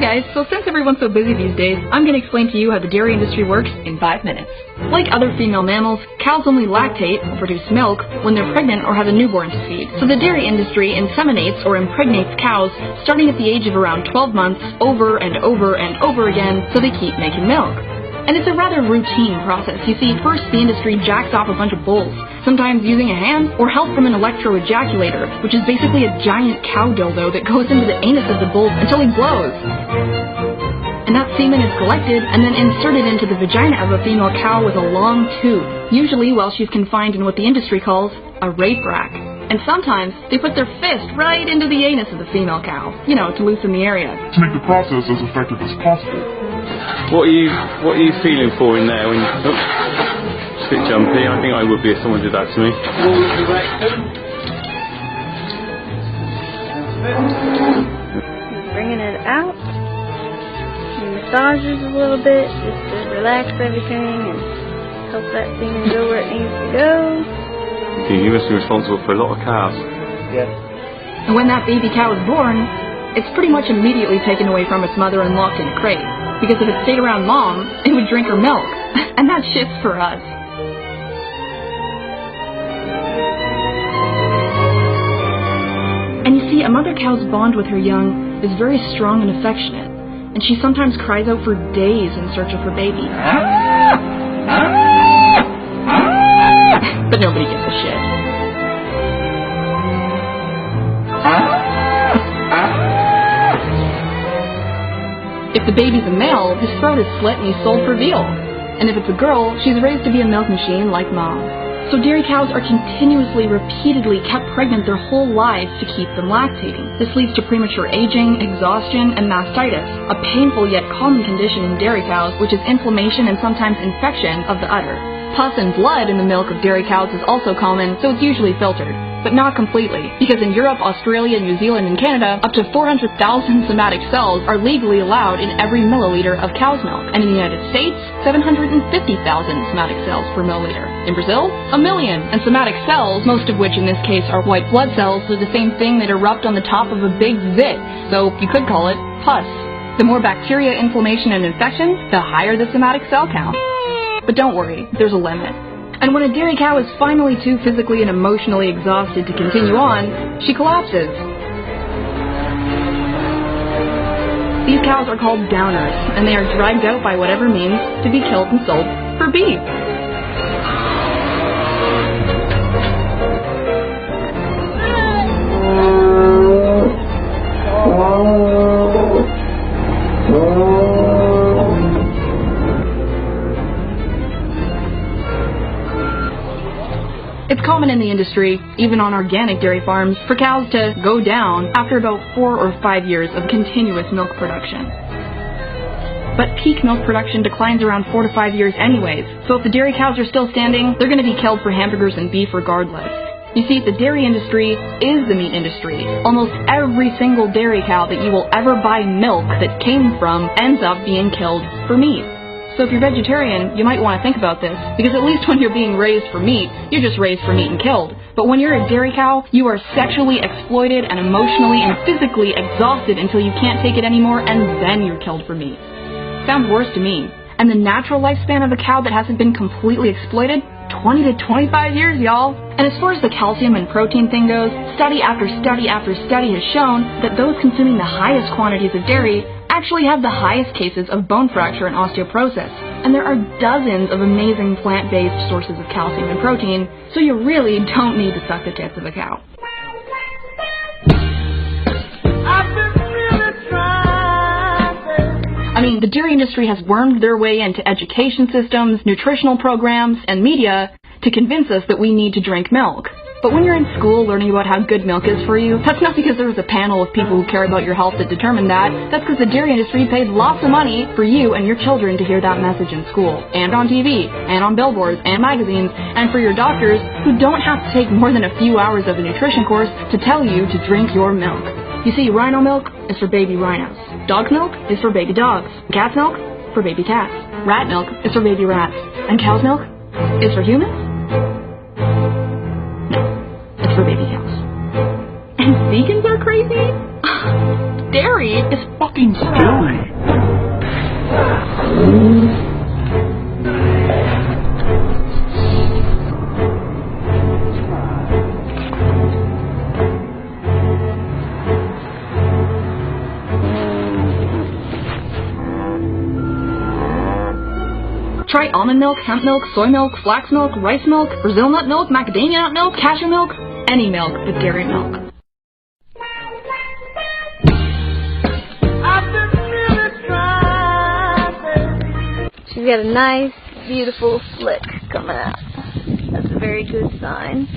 guys, so since everyone's so busy these days, I'm going to explain to you how the dairy industry works in 5 minutes. Like other female mammals, cows only lactate, or produce milk, when they're pregnant or have a newborn to feed. So the dairy industry inseminates or impregnates cows starting at the age of around 12 months over and over and over again so they keep making milk. And it's a rather routine process. You see, first the industry jacks off a bunch of bulls, sometimes using a hand or help from an electro-ejaculator, which is basically a giant cow dildo that goes into the anus of the bull until he blows. And that semen is collected and then inserted into the vagina of a female cow with a long tube, usually while she's confined in what the industry calls a rape rack. And sometimes they put their fist right into the anus of the female cow, to loosen the area. To make the process as effective as possible. What are you feeling for in there when you... Oh, it's a bit jumpy. I think I would be if someone did that to me. Bringing it out. He massages a little bit just to relax everything and help that semen go where it needs to go. You must be responsible for a lot of cows. Yes. And when that baby cow is born, it's pretty much immediately taken away from its mother and locked in a crate. Because if it stayed around Mom, it would drink her milk. And that's shit for us. And you see, a mother cow's bond with her young is very strong and affectionate. And she sometimes cries out for days in search of her baby. But nobody gives a shit. If the baby's a male, his throat is slit and he's sold for veal. And if it's a girl, she's raised to be a milk machine like Mom. So dairy cows are continuously, repeatedly kept pregnant their whole lives to keep them lactating. This leads to premature aging, exhaustion, and mastitis, a painful yet common condition in dairy cows, which is inflammation and sometimes infection of the udder. Pus and blood in the milk of dairy cows is also common, so it's usually filtered. But not completely, because in Europe, Australia, New Zealand, and Canada, up to 400,000 somatic cells are legally allowed in every milliliter of cow's milk. And in the United States, 750,000 somatic cells per milliliter. In Brazil, 1 million. And somatic cells, most of which in this case are white blood cells, are the same thing that erupt on the top of a big zit, so you could call it pus. The more bacteria, inflammation, and infections, the higher the somatic cell count. But don't worry, there's a limit. And when a dairy cow is finally too physically and emotionally exhausted to continue on, she collapses. These cows are called downers, and they are dragged out by whatever means to be killed and sold for beef. It's common in the industry, even on organic dairy farms, for cows to go down after about 4 or 5 years of continuous milk production. But peak milk production declines around 4 to 5 years anyways, so if the dairy cows are still standing, they're going to be killed for hamburgers and beef regardless. You see, the dairy industry is the meat industry. Almost every single dairy cow that you will ever buy milk that came from ends up being killed for meat. So if you're vegetarian, you might want to think about this, because at least when you're being raised for meat, you're just raised for meat and killed. But when you're a dairy cow, you are sexually exploited and emotionally and physically exhausted until you can't take it anymore, and then you're killed for meat. Sounds worse to me. And the natural lifespan of a cow that hasn't been completely exploited? 20 to 25 years, y'all. And as far as the calcium and protein thing goes, study after study after study has shown that those consuming the highest quantities of dairy actually have the highest cases of bone fracture and osteoporosis. And there are dozens of amazing plant-based sources of calcium and protein, so you really don't need to suck the tits of a cow. I mean, the dairy industry has wormed their way into education systems, nutritional programs, and media to convince us that we need to drink milk. But when you're in school learning about how good milk is for you, that's not because there was a panel of people who care about your health that determined that. That's because the dairy industry paid lots of money for you and your children to hear that message in school, and on TV, and on billboards, and magazines, and for your doctors who don't have to take more than a few hours of a nutrition course to tell you to drink your milk. You see, rhino milk is for baby rhinos. Dog's milk is for baby dogs. Cat's milk for baby cats. Rat milk is for baby rats. And cow's milk is for humans? For baby cows. And vegans are crazy? Dairy is fucking scary. Try almond milk, hemp milk, soy milk, flax milk, rice milk, Brazil nut milk, macadamia nut milk, cashew milk, any milk but dairy milk. She's got a nice, beautiful slick coming out. That's a very good sign.